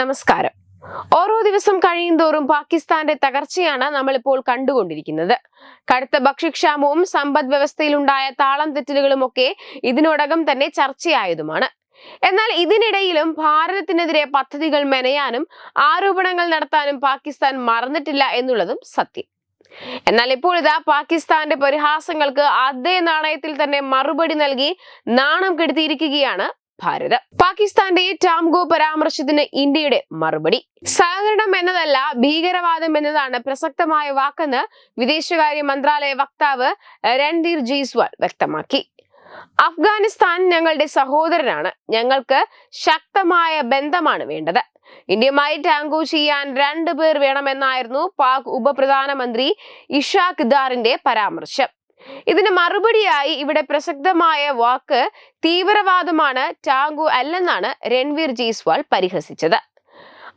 നമസ്കാരം. ഓരോ ദിവസം കഴിയുന്തോറും പാകിസ്ഥാന്റെ തകർച്ചയാണ് നമ്മളിപ്പോൾ കണ്ടുകൊണ്ടിരിക്കുന്നത്. കടുത്ത ഭക്ഷ്യക്ഷാമവും സമ്പദ് വ്യവസ്ഥയിലുണ്ടായ താളം തെറ്റലുകളുമൊക്കെ ഇതിനോടകം തന്നെ ചർച്ചയായതുമാണ്. എന്നാൽ ഇതിനിടയിലും ഭാരതത്തിനെതിരെ പദ്ധതികൾ മെനയാനും ആരോപണങ്ങൾ നടത്താനും പാകിസ്ഥാൻ മറന്നിട്ടില്ല എന്നുള്ളതും സത്യം. എന്നാൽ ഇപ്പോൾ ഇതാ പാകിസ്ഥാന്റെ പരിഹാസങ്ങൾക്ക് അതേ നാണയത്തിൽ തന്നെ മറുപടി നൽകി നാണം കെടുത്തിയിരിക്കുകയാണ് ഭാരതം. പാകിസ്ഥാന്റെ ടാംഗോ പരാമർശത്തിന് ഇന്ത്യയുടെ മറുപടി. സഹകരണം എന്നതല്ല ഭീകരവാദം എന്നതാണ് പ്രസക്തമായ വാക്കെന്ന് വിദേശകാര്യ മന്ത്രാലയ വക്താവ് രൺധീർ ജയ്സ്വാൾ വ്യക്തമാക്കി. അഫ്ഗാനിസ്ഥാൻ ഞങ്ങളുടെ സഹോദരനാണ്, ഞങ്ങൾക്ക് ശക്തമായ ബന്ധമാണ് വേണ്ടത്. ഇന്ത്യയുമായി ടാംഗോ ചെയ്യാൻ 2 പേർ വേണമെന്നായിരുന്നു പാക് ഉപപ്രധാനമന്ത്രി ഇഷാഖ് ദാറിന്റെ പരാമർശം. ഇതിന് മറുപടിയായി ഇവിടെ പ്രസക്തമായ വാക്ക് തീവ്രവാദമാണ്, ടാംഗോ അല്ലെന്നാണ് രൺധീർ ജയ്സ്വാൾ പരിഹസിച്ചത്.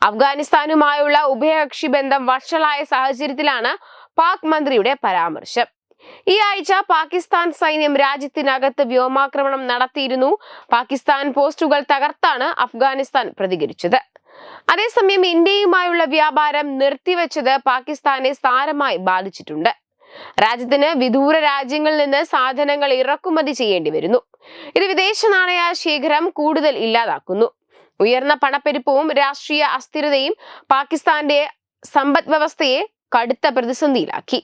അഫ്ഗാനിസ്ഥാനുമായുള്ള ഉഭയകക്ഷി ബന്ധം വഷളായ സാഹചര്യത്തിലാണ് പാക് മന്ത്രിയുടെ പരാമർശം. ഈ ആഴ്ച പാകിസ്ഥാൻ സൈന്യം രാജ്യത്തിനകത്ത് വ്യോമാക്രമണം നടത്തിയിരുന്നു. പാകിസ്ഥാൻ പോസ്റ്റുകൾ തകർത്താണ് അഫ്ഗാനിസ്ഥാൻ പ്രതികരിച്ചത്. അതേസമയം ഇന്ത്യയുമായുള്ള വ്യാപാരം നിർത്തിവെച്ചത് പാകിസ്ഥാനെ സാരമായി ബാധിച്ചിട്ടുണ്ട്. രാജ്യത്തിന് വിദൂര രാജ്യങ്ങളിൽ നിന്ന് സാധനങ്ങൾ ഇറക്കുമതി ചെയ്യേണ്ടി വരുന്നു. ഇത് വിദേശ നാണയ ശേഖരം കൂടുതൽ ഇല്ലാതാക്കുന്നു. ഉയർന്ന പണപ്പെരുപ്പവും രാഷ്ട്രീയ അസ്ഥിരതയും പാകിസ്ഥാന്റെ സമ്പദ് വ്യവസ്ഥയെ കടുത്ത പ്രതിസന്ധിയിലാക്കി.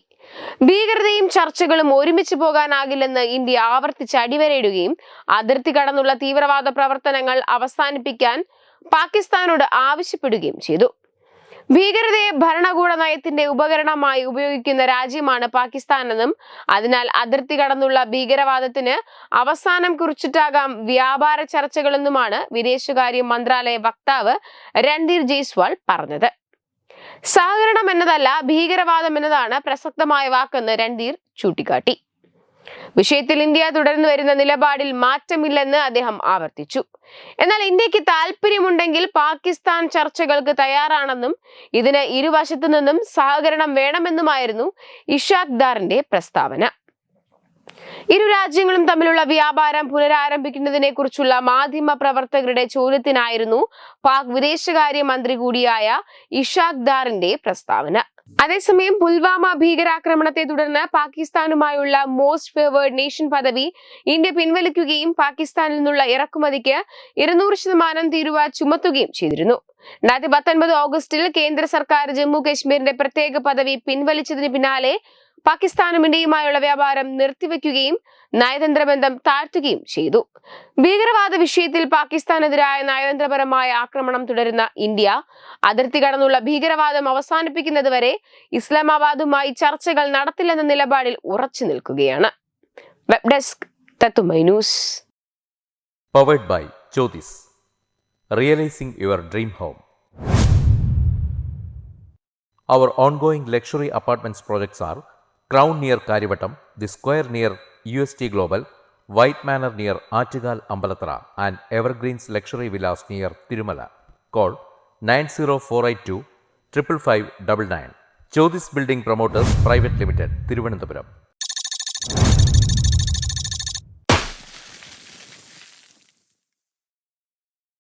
ഭീകരതയും ചർച്ചകളും ഒരുമിച്ച് പോകാനാകില്ലെന്ന് ഇന്ത്യ ആവർത്തിച്ച് അടിവരയിടുകയും അതിർത്തി കടന്നുള്ള തീവ്രവാദ പ്രവർത്തനങ്ങൾ അവസാനിപ്പിക്കാൻ പാകിസ്ഥാനോട് ആവശ്യപ്പെടുകയും ചെയ്തു. ഭീകരതയെ ഭരണകൂട നയത്തിന്റെ ഉപകരണമായി ഉപയോഗിക്കുന്ന രാജ്യമാണ് പാകിസ്ഥാൻ എന്നും അതിനാൽ അതിർത്തി കടന്നുള്ള ഭീകരവാദത്തിന് അവസാനം കുറിച്ചിട്ടാകാം വ്യാപാര ചർച്ചകളെന്നുമാണ് വിദേശകാര്യ മന്ത്രാലയ വക്താവ് രൺധീർ ജയ്സ്വാൾ പറഞ്ഞത്. സഹകരണം എന്നതല്ല ഭീകരവാദം എന്നതാണ് പ്രസക്തമായ വാക്കെന്ന് രൺധീർ ചൂണ്ടിക്കാട്ടി. വിഷയത്തിൽ ഇന്ത്യ തുടർന്നു വരുന്ന നിലപാടിൽ മാറ്റമില്ലെന്ന് അദ്ദേഹം ആവർത്തിച്ചു. എന്നാൽ ഇന്ത്യക്ക് താല്പര്യമുണ്ടെങ്കിൽ പാകിസ്ഥാൻ ചർച്ചകൾക്ക് തയ്യാറാണെന്നും ഇതിന് ഇരുവശത്തു നിന്നും സഹകരണം വേണമെന്നുമായിരുന്നു ഇഷാഖ് ദാറിന്റെ പ്രസ്താവന. ഇരു രാജ്യങ്ങളും തമ്മിലുള്ള വ്യാപാരം പുനരാരംഭിക്കുന്നതിനെ കുറിച്ചുള്ള മാധ്യമ പ്രവർത്തകരുടെ ചോദ്യത്തിനായിരുന്നു പാക് വിദേശകാര്യ മന്ത്രി കൂടിയായ ഇഷാഖ് ദാറിന്റെ പ്രസ്താവന. അതേസമയം പുൽവാമ ഭീകരാക്രമണത്തെ തുടർന്ന് പാകിസ്ഥാനുമായുള്ള മോസ്റ്റ് ഫേവേർഡ് നേഷൻ പദവി ഇന്ത്യ പിൻവലിക്കുകയും പാകിസ്ഥാനിൽ നിന്നുള്ള ഇറക്കുമതിക്ക് 200% തീരുവ ചുമത്തുകയും ചെയ്തിരുന്നു. 2019 ഓഗസ്റ്റിൽ കേന്ദ്ര സർക്കാർ ജമ്മു കശ്മീരിന്റെ പ്രത്യേക പദവി പിൻവലിച്ചതിന് പിന്നാലെ പാകിസ്ഥാനും ഇന്ത്യയുമായുള്ള വ്യാപാരം നിർത്തിവെക്കുകയും നയതന്ത്ര ബന്ധം താഴ്ത്തുകയും ചെയ്തു. ഭീകരവാദ വിഷയത്തിൽ പാകിസ്ഥാനെതിരായ നയതന്ത്രപരമായ ആക്രമണം തുടരുന്ന ഇന്ത്യ അതിർത്തി കടന്നുള്ള ഭീകരവാദം അവസാനിപ്പിക്കുന്നതുവരെ ഇസ്ലാമാബാദുമായി ചർച്ചകൾ നടത്തില്ലെന്ന നിലപാടിൽ ഉറച്ചു നിൽക്കുകയാണ്. വെബ് ഡെസ്ക് തത്തുമൈ news. Powered by Jyothis, realising your dream home. Our ongoing luxury apartments projects are Crown near Karivattam, The Square near UST Global, White Manor near Aattugal Ambalathara, and Evergreens Luxury Villas near Tirumala. Call 90482 55599. Jyothis Building Promoters Private Limited, Thiruvananthapuram.